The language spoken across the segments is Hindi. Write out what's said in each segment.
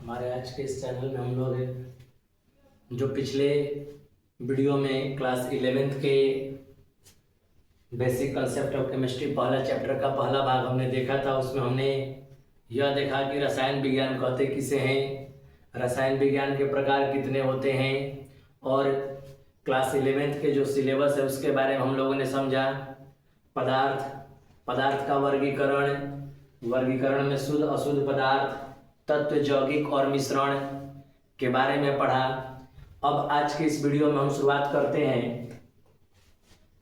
हमारे आज के इस चैनल में हम लोग जो पिछले वीडियो में क्लास 11th के बेसिक कंसेप्ट ऑफ केमिस्ट्री पहला चैप्टर का पहला भाग हमने देखा था। उसमें हमने यह देखा कि रसायन विज्ञान कहते किसे हैं, रसायन विज्ञान के प्रकार कितने होते हैं, और क्लास 11th के जो सिलेबस है उसके बारे में हम लोगों ने समझा। पदार्थ का वर्गीकरण में शुद्ध अशुद्ध पदार्थ, तत्व, यौगिक और मिश्रण के बारे में पढ़ा। अब आज के इस वीडियो में हम शुरुआत करते हैं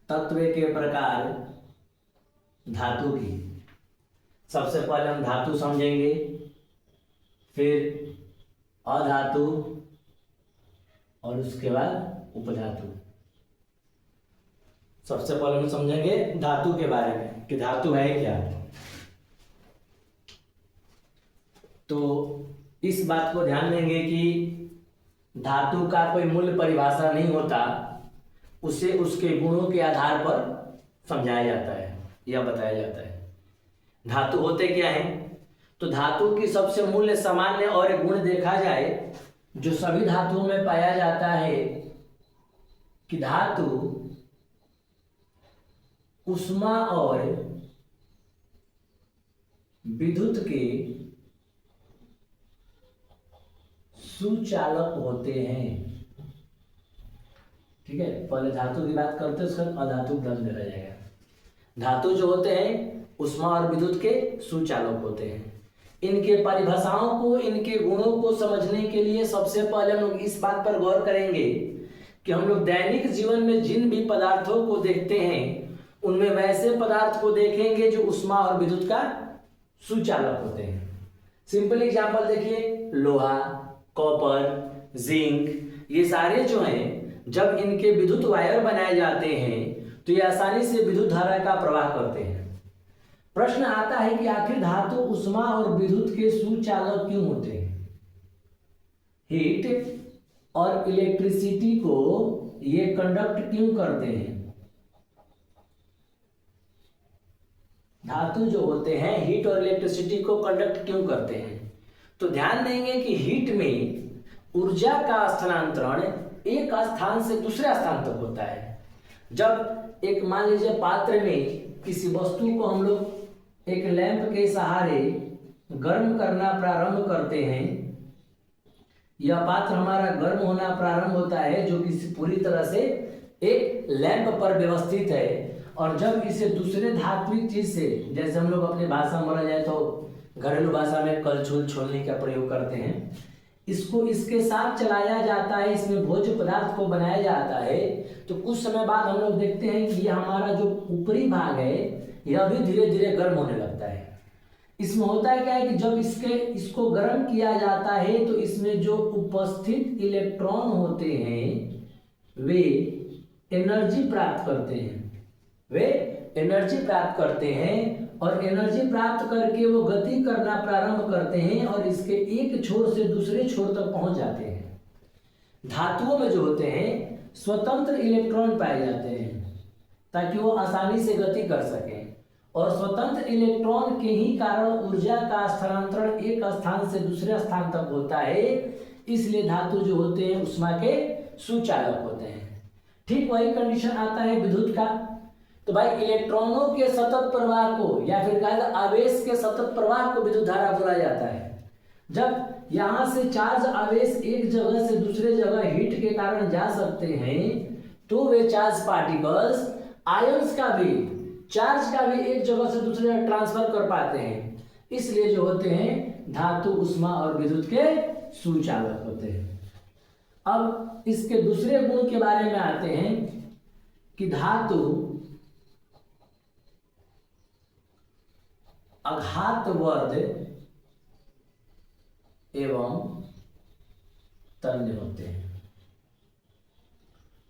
तत्व के प्रकार धातु की। सबसे पहले हम धातु समझेंगे, फिर अधातु और उसके बाद उपधातु। सबसे पहले हम समझेंगे धातु के बारे में कि धातु है क्या। तो इस बात को ध्यान देंगे कि धातु का कोई मूल परिभाषा नहीं होता, उसे उसके गुणों के आधार पर समझाया जाता है या बताया जाता है। धातु होते क्या हैं? तो धातु की सबसे मूल्य, सामान्य और गुण देखा जाए जो सभी धातुओं में पाया जाता है कि धातु ऊष्मा और विद्युत के सुचालक होते हैं। ठीक है, पहले धातु की बात करते हैं, उसके बाद अधातु ध्यान में रह जाएगा। धातु जो होते हैं ऊष्मा और विद्युत के सुचालक होते हैं। इनके परिभाषाओं को, इनके गुणों को समझने के लिए सबसे पहले हम लोग इस बात पर गौर करेंगे कि हम लोग दैनिक जीवन में जिन भी पदार्थों को देखते हैं उनमें वैसे पदार्थ को देखेंगे जो ऊष्मा और विद्युत का सुचालक होते हैं। सिंपल एग्जांपल देखिए, लोहा, कॉपर, जिंक, ये सारे जो हैं जब इनके विद्युत वायर बनाए जाते हैं तो ये आसानी से विद्युत धारा का प्रवाह करते हैं। प्रश्न आता है कि आखिर धातु ऊष्मा और विद्युत के सुचालक क्यों होते हैं? हीट और इलेक्ट्रिसिटी को ये कंडक्ट क्यों करते हैं? धातु जो होते हैं हीट और इलेक्ट्रिसिटी को कंडक्ट क्यों करते हैं? तो ध्यान देंगे कि हीट में ऊर्जा का स्थानांतरण एक स्थान से दूसरे स्थान तक होता है। जब एक मान लीजिए पात्र में किसी वस्तु को हम लोग एक लैंप के सहारे गर्म करना प्रारंभ करते हैं, यह पात्र हमारा गर्म होना प्रारंभ होता है जो किसी पूरी तरह से एक लैंप पर व्यवस्थित है, और जब इसे दूसरे धात्विक चीज से, जैसे हम लोग अपनी भाषा में बोला जाए तो घरेलू भाषा में कलछुल छोलनी का प्रयोग करते हैं, इसको इसके साथ चलाया जाता है, इसमें भोज्य पदार्थ को बनाया जाता है, तो कुछ समय बाद हम लोग देखते हैं कि यह हमारा जो ऊपरी भाग है यह भी धीरे धीरे गर्म होने लगता है। इसमें होता है क्या है कि जब इसको गर्म किया जाता है तो इसमें जो उपस्थित इलेक्ट्रॉन होते हैं वे एनर्जी प्राप्त करते हैं, और एनर्जी प्राप्त करके वो गति करना प्रारंभ करते हैं और इसके एक छोर से दूसरे छोर तक पहुंच जाते हैं। धातुओं में जो होते हैं स्वतंत्र इलेक्ट्रॉन पाए जाते हैं ताकि वो आसानी से गति कर सकें, और स्वतंत्र इलेक्ट्रॉन के ही कारण ऊर्जा का स्थानांतरण एक स्थान से दूसरे स्थान तक होता है। इसलिए धातु जो होते हैं ऊष्मा के सुचालक होते हैं। ठीक वही कंडीशन आता है विद्युत का। तो भाई इलेक्ट्रॉनों के सतत प्रवाह को या फिर कहा जाए आवेश के सतत प्रवाह को विद्युत धारा बोला जाता है। जब यहाँ से चार्ज आवेश एक जगह से दूसरे जगह हीट के कारण जा सकते हैं तो वे चार्ज पार्टिकल्स आयंस का भी, चार्ज का भी एक जगह से दूसरे जगह ट्रांसफर कर पाते हैं। इसलिए जो होते हैं धातु ऊष्मा और विद्युत के सुचालक होते हैं। अब इसके दूसरे गुण के बारे में आते हैं कि धातु आघातवर्ध एवं तन्य होते हैं।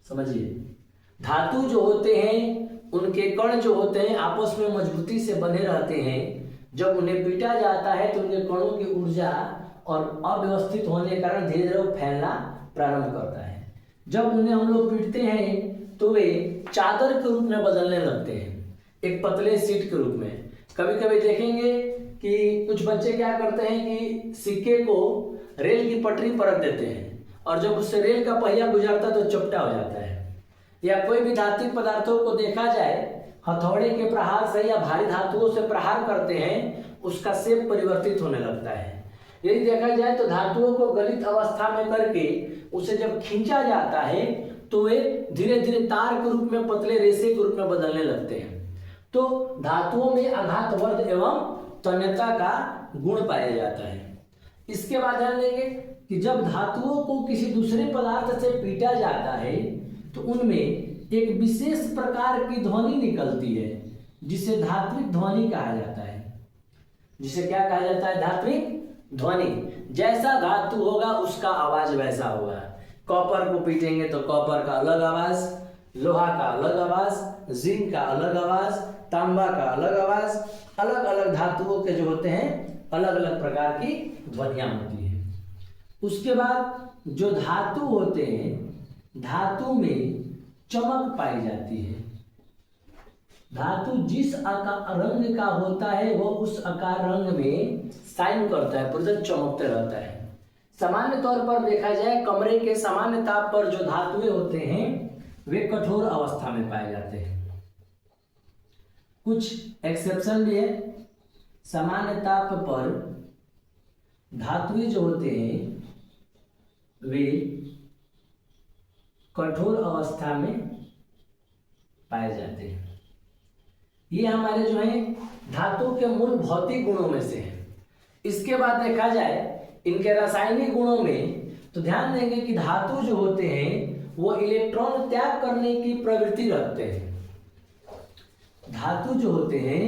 समझिए, धातु जो होते हैं उनके कण जो होते हैं आपस में मजबूती से बने रहते हैं। जब उन्हें पीटा जाता है तो उनके कणों की ऊर्जा और अव्यवस्थित होने के कारण धीरे धीरे फैलना प्रारंभ करता है। जब उन्हें हम लोग पीटते हैं तो वे चादर के रूप में बदलने लगते हैं, एक पतले सीट के रूप में। कभी कभी देखेंगे कि कुछ बच्चे क्या करते हैं कि सिक्के को रेल की पटरी पर रख देते हैं और जब उससे रेल का पहिया गुजरता है तो चपटा हो जाता है। या कोई भी धात्विक पदार्थों को देखा जाए, हथौड़े के प्रहार से या भारी धातुओं से प्रहार करते हैं, उसका शेप परिवर्तित होने लगता है। यदि देखा जाए तो धातुओं को गलित अवस्था में करके उसे जब खींचा जाता है तो वे धीरे धीरे तार के रूप में, पतले रेशे के रूप में बदलने लगते हैं। तो धातुओं में आघातवर्ध एवं तन्यता का गुण पाया जाता है। इसके बाद ध्यान देंगे कि जब धातुओं को किसी दूसरे पदार्थ से पीटा जाता है तो उनमें एक विशेष प्रकार की ध्वनि निकलती है जिसे धात्विक ध्वनि कहा जाता है। जिसे क्या कहा जाता है? धात्विक ध्वनि। जैसा धातु होगा उसका आवाज वैसा होगा। कॉपर को पीटेंगे तो कॉपर का अलग आवाज, लोहा का अलग आवाज, जिंक का अलग आवाज, तांबा का अलग आवाज। अलग अलग धातुओं के जो होते हैं अलग अलग प्रकार की ध्वनियां होती है। उसके बाद जो धातु होते हैं, धातु में चमक पाई जाती है। धातु जिस आकार रंग का होता है वो उस आकार रंग में शाइन करता है, पूरा चमकते रहता है। सामान्य तौर पर देखा जाए कमरे के सामान्य ताप पर जो धातुएं होते हैं वे कठोर अवस्था में पाए जाते हैं। कुछ एक्सेप्शन भी है। सामान्य ताप पर धातुएं जो होते हैं वे कठोर अवस्था में पाए जाते हैं। ये हमारे जो है धातु के मूल भौतिक गुणों में से है। इसके बाद देखा जाए इनके रासायनिक गुणों में तो ध्यान देंगे कि धातु जो होते हैं वो इलेक्ट्रॉन त्याग करने की प्रवृत्ति रखते हैं। धातु जो होते हैं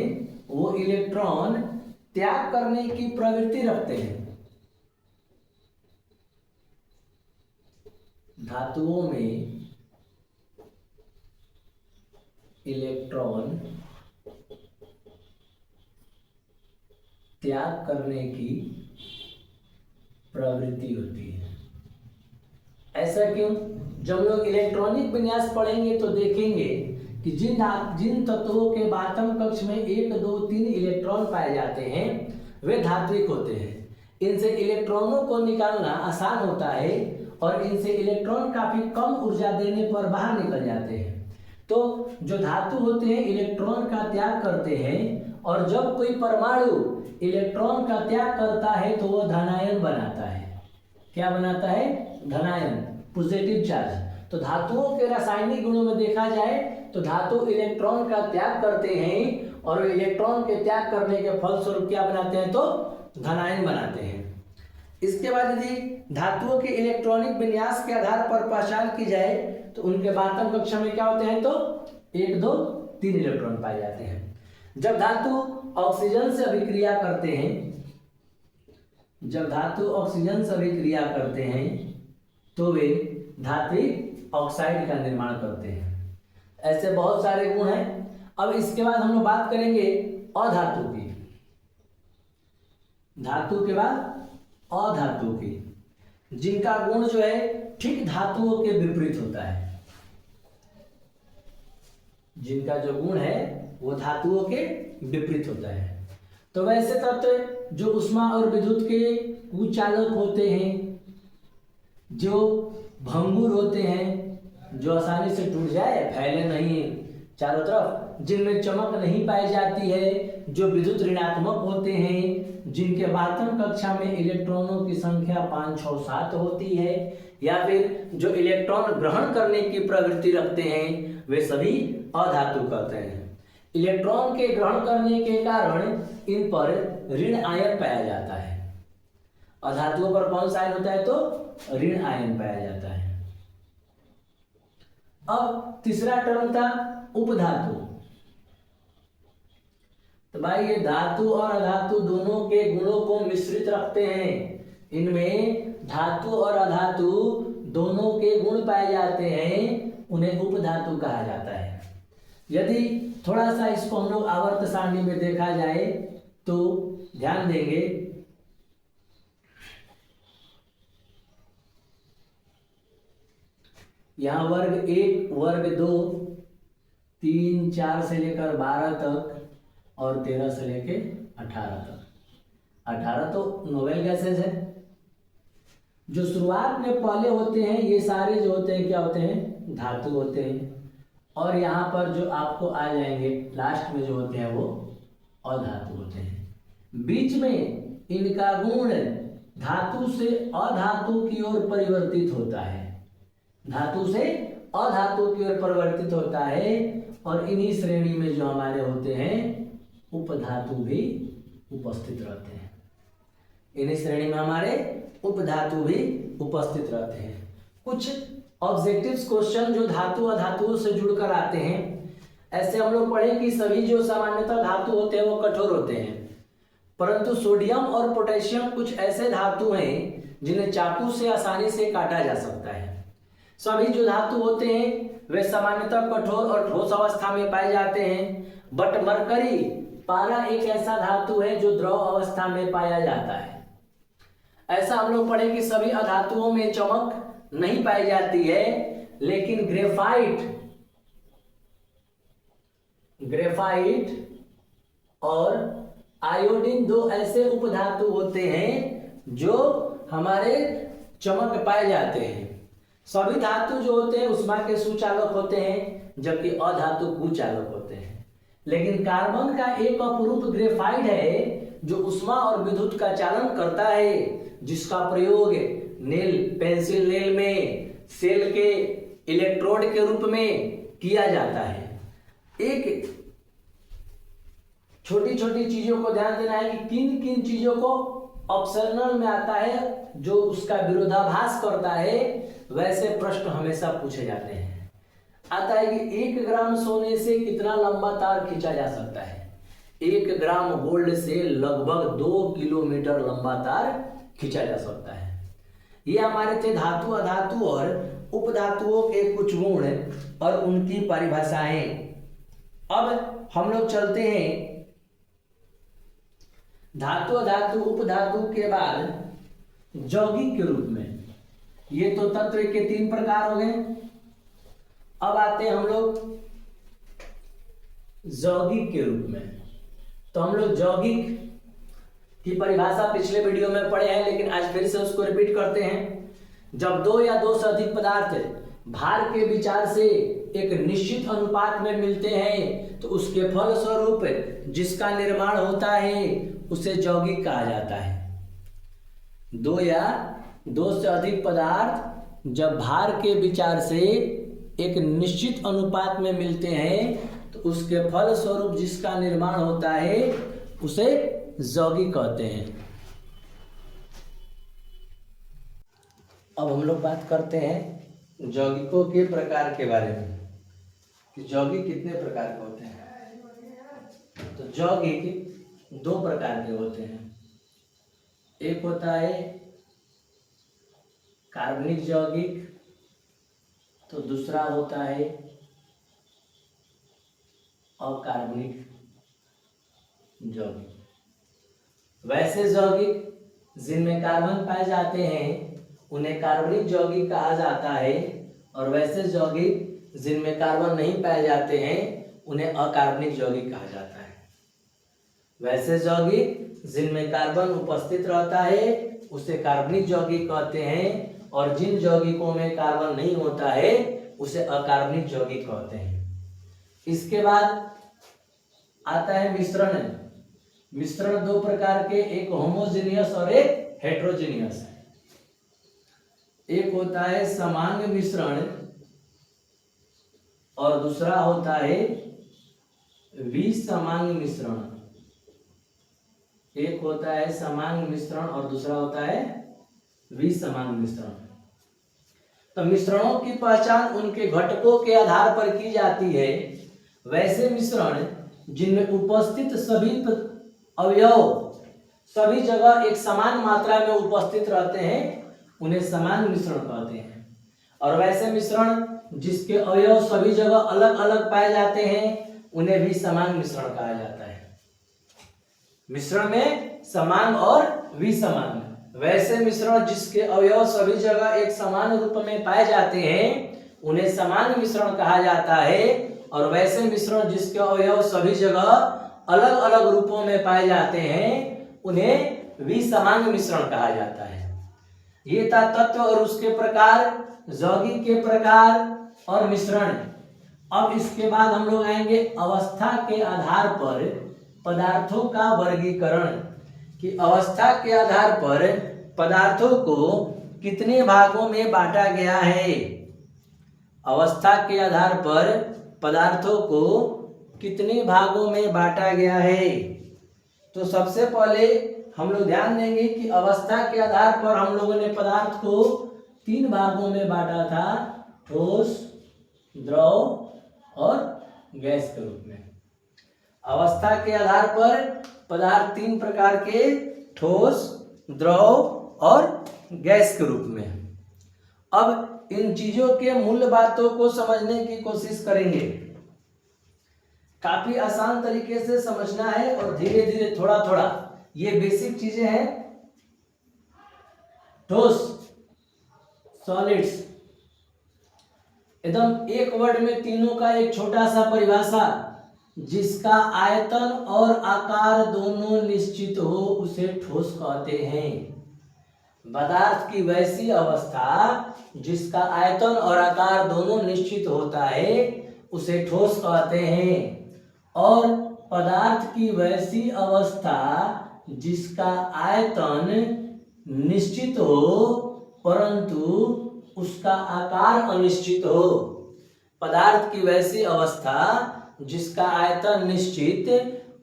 वो इलेक्ट्रॉन त्याग करने की प्रवृत्ति रखते हैं। धातुओं में इलेक्ट्रॉन त्याग करने की प्रवृत्ति होती है। ऐसा क्यों? जब लोग इलेक्ट्रॉनिक विन्यास पढ़ेंगे तो देखेंगे कि जिन तत्वों के बातम कक्ष में 1, 2, 3 इलेक्ट्रॉन पाए जाते हैं वे धात्विक होते हैं। इनसे इलेक्ट्रॉनों को निकालना आसान होता है और इनसे इलेक्ट्रॉन काफी कम ऊर्जा देने पर बाहर निकल जाते हैं। तो जो धातु होते हैं इलेक्ट्रॉन का त्याग करते हैं और जब कोई परमाणु इलेक्ट्रॉन का त्याग करता है तो वह धनायन बनाता है। क्या बनाता है? धनायन, पॉजिटिव चार्ज। तो धातुओं के रासायनिक गुणों में देखा जाए तो धातु इलेक्ट्रॉन का त्याग करते हैं और इलेक्ट्रॉन के त्याग करने के फलस्वरूप क्या बनाते हैं? तो धनायन बनाते हैं। इसके बाद यदि धातुओं के इलेक्ट्रॉनिक विन्यास के आधार पर पहचान की जाए तो उनके बातम कक्षा में क्या होते हैं? तो 1, 2, 3 इलेक्ट्रॉन पाए जाते हैं। जब धातु ऑक्सीजन से अभिक्रिया करते हैं, जब धातु ऑक्सीजन से अभिक्रिया करते हैं तो वे धात्विक ऑक्साइड का निर्माण करते हैं। ऐसे बहुत सारे गुण हैं। अब इसके बाद हम लोग बात करेंगे अधातु की। धातु के बाद अधातु की, जिनका गुण जो है ठीक धातुओं के विपरीत होता है। जिनका जो गुण है वो धातुओं के विपरीत होता है। तो वैसे तत्व जो उष्मा और विद्युत के कुचालक होते हैं, जो भंगुर होते हैं, जो आसानी से टूट जाए, फैले नहीं चारों तरफ, जिनमें चमक नहीं पाई जाती है, जो विद्युत ऋणात्मक होते हैं, जिनके बातम कक्षा में इलेक्ट्रॉनों की संख्या 5, 6, 7 होती है, या फिर जो इलेक्ट्रॉन ग्रहण करने की प्रवृत्ति रखते हैं, वे सभी अधातु कहते हैं। इलेक्ट्रॉन के ग्रहण करने के कारण इन पर ऋण आयन पाया जाता है। अधातुओं पर कौन सा आयन होता है? तो ऋण आयन पाया जाता है। अब तीसरा टर्म था उपधातु। तो भाई ये धातु और अधातु दोनों के गुणों को मिश्रित रखते हैं। इनमें धातु और अधातु दोनों के गुण पाए जाते हैं, उन्हें उपधातु कहा जाता है। यदि थोड़ा सा इसको हम लोग आवर्त सारणी में देखा जाए तो ध्यान देंगे यहाँ वर्ग 1, वर्ग 2, 3, 4 से लेकर 12 तक और 13 से लेकर 18 तक। 18 तो नोबेल गैसेज है, जो शुरुआत में पहले होते हैं ये सारे जो होते हैं क्या होते हैं, धातु होते हैं। और यहाँ पर जो आपको आ जाएंगे लास्ट में जो होते हैं वो अधातु होते हैं। बीच में इनका गुण धातु से अधातु की ओर परिवर्तित होता है, धातु से अधातु की ओर परिवर्तित होता है। और इन्हीं श्रेणी में जो हमारे होते हैं उपधातु भी उपस्थित रहते हैं, इन्हीं श्रेणी में हमारे उपधातु भी उपस्थित रहते हैं। कुछ ऑब्जेक्टिव्स क्वेश्चन जो धातु अधातुओं से जुड़कर आते हैं, ऐसे हम लोग पढ़े कि सभी जो सामान्यतः धातु होते हैं वो कठोर होते हैं, परंतु सोडियम और पोटेशियम कुछ ऐसे धातु हैं जिन्हें चाकू से आसानी से काटा जा सकता है। सभी जो धातु होते हैं वे सामान्यतः कठोर और ठोस अवस्था में पाए जाते हैं, बट मरकरी पारा एक ऐसा धातु है जो द्रव अवस्था में पाया जाता है। ऐसा हम लोग पढ़े कि सभी अधातुओं में चमक नहीं पाई जाती है, लेकिन ग्रेफाइट और आयोडीन दो ऐसे उपधातु होते हैं जो हमारे चमक पाए जाते हैं। सभी धातु जो होते हैं उष्मा के सुचालक होते हैं, जबकि अधातु कुचालक होते हैं। लेकिन कार्बन का एक अपरूप ग्रेफाइट है जो उष्मा और विद्युत का चालन करता है, जिसका प्रयोग पेंसिल नेल में सेल के इलेक्ट्रोड के रूप में किया जाता है। एक छोटी छोटी चीजों को ध्यान देना है कि किन किन चीजों को ऑप्शनल में आता है जो उसका विरोधाभास करता है, वैसे प्रश्न हमेशा पूछे जाते हैं। आता है कि 1 ग्राम सोने से कितना लंबा तार खींचा जा सकता है। 1 ग्राम गोल्ड से लगभग 2 किलोमीटर लंबा तार खींचा जा सकता है। ये हमारे थे धातु अधातु और उपधातुओं के कुछ गुण और उनकी परिभाषाएं। अब हम लोग चलते हैं धातु अधातु उपधातु के बाद यौगिक के रूप में। ये तो तत्व के 3 प्रकार हो गए। अब आते हैं हम लोग यौगिक के रूप में। तो हम लोग यौगिक की परिभाषा पिछले वीडियो में पढ़े हैं, लेकिन आज फिर से उसको रिपीट करते हैं। जब 2 या 2 से अधिक पदार्थ भार के विचार से एक निश्चित अनुपात में मिलते हैं तो उसके फलस्वरूप जिसका निर्माण होता है उसे यौगिक कहा जाता है। 2 या 2 से अधिक पदार्थ जब भार के विचार से एक निश्चित अनुपात में मिलते हैं तो उसके फलस्वरूप जिसका निर्माण होता है उसे यौगिक कहते हैं। अब हम लोग बात करते हैं यौगिकों के प्रकार के बारे में कि यौगिक कितने प्रकार के होते हैं। तो यौगिक 2 प्रकार के होते हैं। एक होता है कार्बनिक यौगिक, तो दूसरा होता है अकार्बनिक यौगिक। वैसे यौगिक जिनमें कार्बन पाए जाते हैं उन्हें कार्बनिक यौगिक कहा जाता है, और वैसे यौगिक जिनमें कार्बन नहीं पाए जाते हैं उन्हें अकार्बनिक यौगिक कहा जाता है। वैसे यौगिक जिनमें कार्बन उपस्थित रहता है उसे कार्बनिक यौगिक कहते हैं, और जिन यौगिकों में कार्बन नहीं होता है उसे अकार्बनिक यौगिक कहते हैं। इसके बाद आता है मिश्रण। मिश्रण 2 प्रकार के, एक होमोजेनियस और एक हेट्रोजेनियस। एक होता है समांग मिश्रण और दूसरा होता है विसमांग मिश्रण। एक होता है समांग मिश्रण और दूसरा होता है विसमांग मिश्रण। तो मिश्रणों की पहचान उनके घटकों के आधार पर की जाती है। वैसे मिश्रण जिनमें उपस्थित सभी अवयव सभी जगह एक समान मात्रा में उपस्थित रहते हैं उन्हें समान मिश्रण कहते हैं, और वैसे मिश्रण जिसके अवयव सभी जगह अलग अलग पाए जाते हैं उन्हें भी समान मिश्रण कहा जाता है। मिश्रण में समान और विसमान। वैसे मिश्रण जिसके अवयव सभी जगह एक समान रूप में पाए जाते हैं उन्हें समान मिश्रण कहा जाता है, और वैसे मिश्रण जिसके अवयव सभी जगह अलग अलग रूपों में पाए जाते हैं उन्हें विसमान मिश्रण कहा जाता है। ये था तत्व और उसके प्रकार, यौगिक के प्रकार और मिश्रण। अब इसके बाद हम लोग आएंगे अवस्था के आधार पर पदार्थों का वर्गीकरण, कि अवस्था के आधार पर पदार्थों को कितने भागों में बांटा गया है। अवस्था के आधार पर पदार्थों को कितने भागों में बांटा गया है। तो सबसे पहले हम लोग ध्यान देंगे कि अवस्था के आधार पर हम लोगों ने पदार्थ को 3 भागों में बांटा था, ठोस, द्रव और गैस के रूप में। अवस्था के आधार पर पदार्थ 3 प्रकार के, ठोस, द्रव और गैस के रूप में। अब इन चीजों के मूल बातों को समझने की कोशिश करेंगे। काफी आसान तरीके से समझना है और धीरे धीरे थोड़ा थोड़ा, ये बेसिक चीजें हैं। ठोस, सॉलिड्स, एकदम एक वर्ड में तीनों का एक छोटा सा परिभाषा, जिसका आयतन और आकार दोनों निश्चित हो उसे ठोस कहते हैं। पदार्थ की वैसी अवस्था जिसका आयतन और आकार दोनों निश्चित होता है उसे ठोस कहते हैं। और पदार्थ की वैसी अवस्था जिसका आयतन निश्चित हो परंतु उसका आकार अनिश्चित हो। पदार्थ की वैसी अवस्था जिसका आयतन निश्चित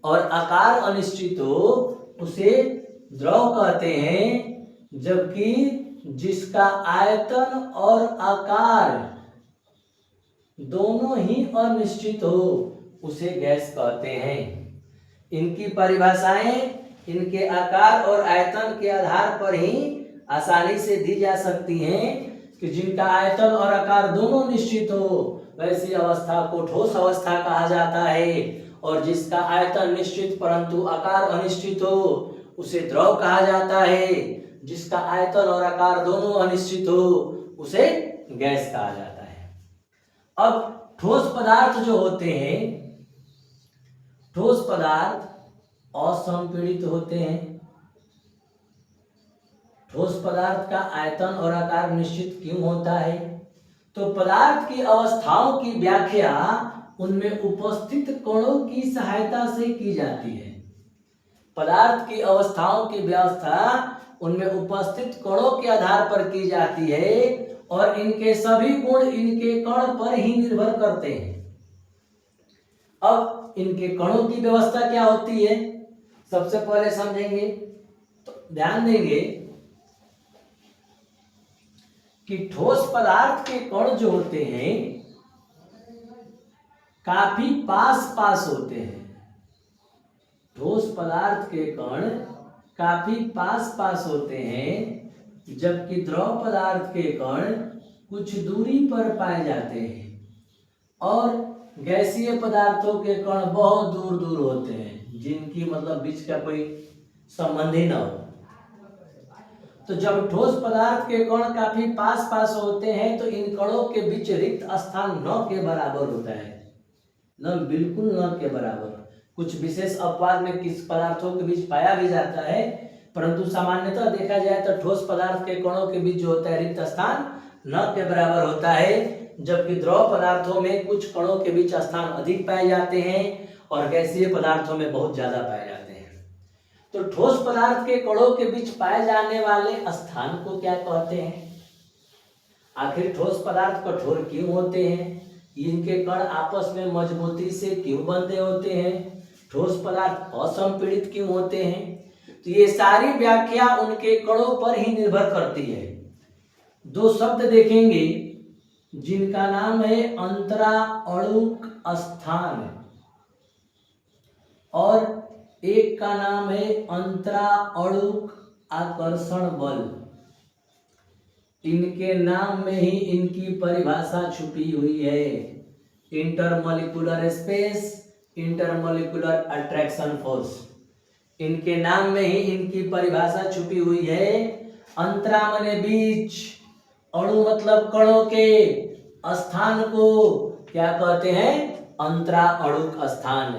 और आकार अनिश्चित हो उसे द्रव कहते हैं, जबकि जिसका आयतन और आकार दोनों ही अनिश्चित हो उसे गैस कहते हैं। इनकी परिभाषाएं इनके आकार और आयतन के आधार पर ही आसानी से दी जा सकती हैं कि जिनका आयतन और आकार दोनों निश्चित हो वैसी अवस्था को ठोस अवस्था कहा जाता है, और जिसका आयतन निश्चित परंतु आकार अनिश्चित हो उसे द्रव कहा जाता है। जिसका आयतन और आकार दोनों अनिश्चित हो उसे गैस कहा जाता है। अब ठोस पदार्थ जो होते हैं, ठोस पदार्थ असंपीड़ित होते हैं। ठोस पदार्थ का आयतन और आकार निश्चित क्यों होता है? तो पदार्थ की अवस्थाओं की व्याख्या उनमें उपस्थित कणों की सहायता से की जाती है। पदार्थ की अवस्थाओं की व्यवस्था उनमें उपस्थित कणों के आधार पर की जाती है और इनके सभी गुण इनके कण पर ही निर्भर करते हैं। अब इनके कणों की व्यवस्था क्या होती है सबसे पहले समझेंगे। तो ध्यान देंगे कि ठोस पदार्थ के कण जो होते हैं काफी पास पास होते हैं। ठोस पदार्थ के कण काफी पास पास होते हैं, जबकि द्रव पदार्थ के कण कुछ दूरी पर पाए जाते हैं और गैसीय पदार्थों के कण बहुत दूर दूर होते हैं, जिनकी मतलब बीच का कोई संबंध ही ना हो। तो जब ठोस पदार्थ के कण काफी पास पास होते हैं तो इन कणों के बीच रिक्त स्थान न के बराबर होता है, न बिल्कुल न के बराबर। कुछ विशेष अपवाद में किस पदार्थों के बीच पाया भी जाता है, परंतु सामान्यतः देखा जाए तो ठोस पदार्थ के कणों के बीच जो होता है रिक्त स्थान न के बराबर होता है, जबकि द्रव पदार्थों में कुछ कणों के बीच स्थान अधिक पाए जाते हैं और गैसीय पदार्थों में बहुत ज्यादा पाए जाते हैं। तो ठोस पदार्थ के कणों के बीच पाए जाने वाले स्थान को क्या कहते हैं? आखिर ठोस पदार्थ कठोर क्यों होते हैं? इनके कण आपस में मजबूती से क्यों बंधे होते हैं? ठोस पदार्थ असंपीड़ित क्यों होते हैं? तो ये सारी व्याख्या उनके कणों पर ही निर्भर करती है। दो शब्द देखेंगे जिनका नाम है अंतरा अणुक स्थान और एक का नाम है अंतरा अणुक आकर्षण बल। इनके नाम में ही इनकी परिभाषा छुपी हुई है। Intermolecular space, intermolecular attraction force, इनके नाम में ही इनकी परिभाषा छुपी हुई है। अंतरा माने बीच, अणु मतलब कणों के, स्थान को क्या कहते हैं? अंतरा अणुक स्थान।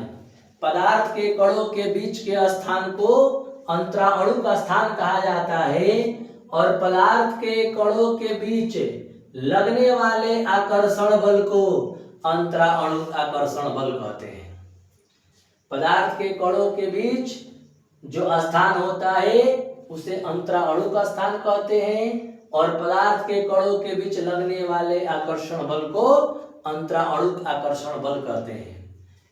पदार्थ के कणों के बीच के स्थान को अंतरा अणुक स्थान कहा जाता है और पदार्थ के कणों के बीच लगने वाले आकर्षण बल को अंतराणु आकर्षण बल कहते हैं। पदार्थ के कणों के बीच जो स्थान होता है उसे अंतराणु का स्थान कहते हैं और पदार्थ के कणों के बीच लगने वाले आकर्षण बल को अंतराणु आकर्षण बल कहते हैं।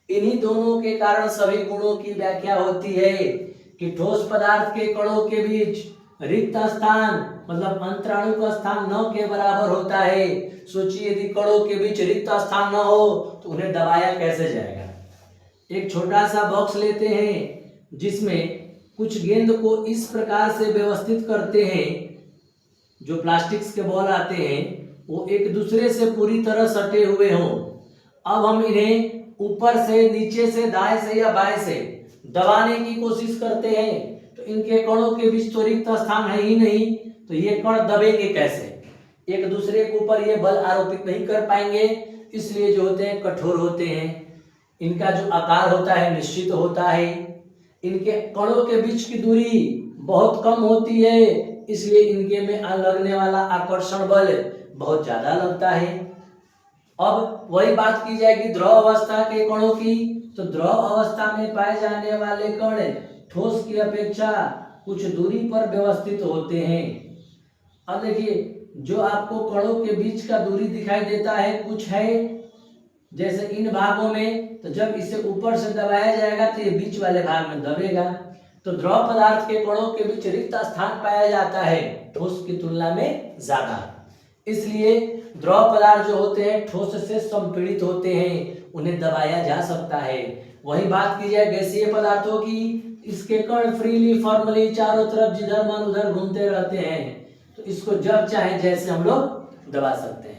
इन्हीं दोनों के कारण सभी गुणों की व्याख्या होती है कि ठोस पदार्थ के कणों के बीच रिक्त स्थान मतलब अंतराणु का स्थान न के बराबर होता है। सोचिए यदि कणों के बीच रिक्त स्थान न हो तो उन्हें दबाया कैसे जाएगा। एक छोटा सा बॉक्स लेते हैं जिसमें कुछ गेंद को इस प्रकार से व्यवस्थित करते हैं, जो प्लास्टिक्स के बॉल आते हैं वो एक दूसरे से पूरी तरह सटे हुए हों। अब हम इन्हें ऊपर से, नीचे से, दाएं से या बाएं से दबाने की कोशिश करते हैं तो इनके कणों के बीच तो रिक्त स्थान है ही नहीं, तो ये कण दबेंगे कैसे? एक दूसरे के ऊपर ये बल आरोपित नहीं कर पाएंगे, इसलिए जो होते हैं कठोर होते हैं। इनका जो आकार होता है निश्चित होता है। इनके कणों के बीच की दूरी बहुत कम होती है, इसलिए इनके में लगने वाला आकर्षण बल बहुत ज्यादा लगता है। अब वही बात की जाएगी द्रव अवस्था के कणों की, तो द्रव अवस्था में पाए जाने वाले कण ठोस की अपेक्षा कुछ दूरी पर व्यवस्थित होते हैं। अब देखिए जो आपको कणों के बीच का दूरी दिखाई देता है कुछ है जैसे इन भागों में, तो जब इसे ऊपर से दबाया जाएगा तो ये बीच वाले भाग में दबेगा। तो द्रव पदार्थ के कणों के बीच रिक्त स्थान पाया जाता है ठोस की तुलना में ज्यादा, इसलिए द्रव पदार्थ जो होते हैं ठोस से संपीड़ित होते हैं, उन्हें दबाया जा सकता है। वही बात की जाए गैसीय पदार्थों की, इसके कण फ्रीली फॉर्मली चारों तरफ जिधर मन उधर घूमते रहते हैं, तो इसको जब चाहे जैसे हम लोग दबा सकते हैं।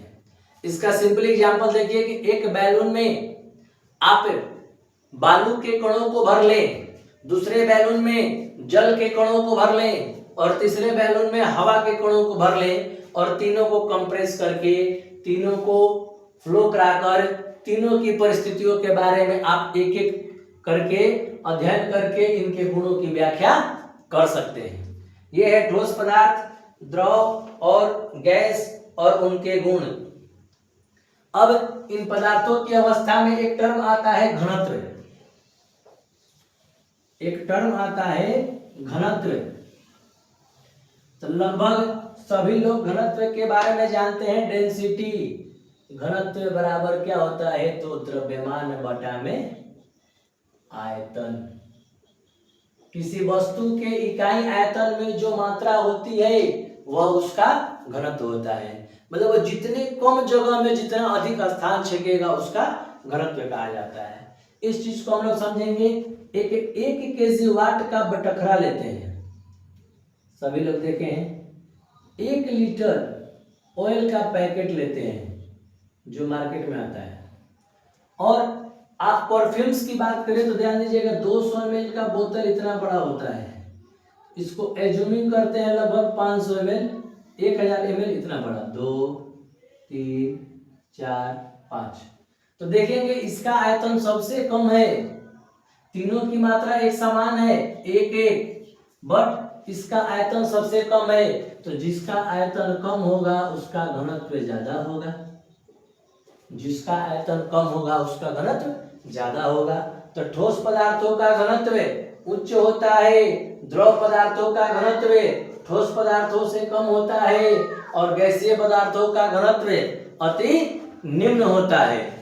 इसका सिंपल एग्जांपल देखिए कि एक बैलून में आप बालू के कणों को भर लें, दूसरे बैलून में जल के कणों को भर लें और तीसरे बैलून में हवा के कणों को भर लें और तीनों को कंप्रेस करके, तीनों को फ्लो कराकर, तीनों की परिस्थितियों के बारे में आप एक एक करके अध्ययन करके इनके गुणों की व्याख्या कर सकते हैं। ये है ठोस पदार्थ, द्रव और गैस और उनके गुण। अब इन पदार्थों की अवस्था में एक टर्म आता है घनत्व, एक टर्म आता है घनत्व। तो लगभग सभी लोग घनत्व के बारे में जानते हैं, डेंसिटी। घनत्व बराबर क्या होता है? तो द्रव्यमान बटा में आयतन। किसी वस्तु के इकाई आयतन में जो मात्रा होती है वह उसका घनत्व होता है, मतलब वो जितने कम जगह में जितना अधिक स्थान छेकेगा उसका घनत्व कहा जाता है। इस चीज को हम लोग समझेंगे। एक केजी वाट का बटखरा लेते हैं, सभी लोग देखे हैं। 1 लीटर ऑयल का पैकेट लेते हैं जो मार्केट में आता है, और आप परफ्यूम्स की बात करें तो ध्यान दीजिएगा 200 ml का बोतल इतना बड़ा होता है, इसको एज्यूमिंग करते हैं लगभग 500 ml, 1000 ml इतना बड़ा, 2 3 4 5। तो देखेंगे इसका आयतन सबसे कम है, तीनों की मात्रा एक समान है 1-1, बट इसका आयतन सबसे कम है, तो जिसका आयतन कम होगा उसका घनत्व ज्यादा होगा, जिसका आयतन कम होगा उसका घनत्व ज्यादा होगा। तो ठोस पदार्थों का घनत्व उच्च होता है, द्रव पदार्थों का घनत्व ठोस पदार्थों से कम होता है और गैसीय पदार्थों का घनत्व अति निम्न होता है।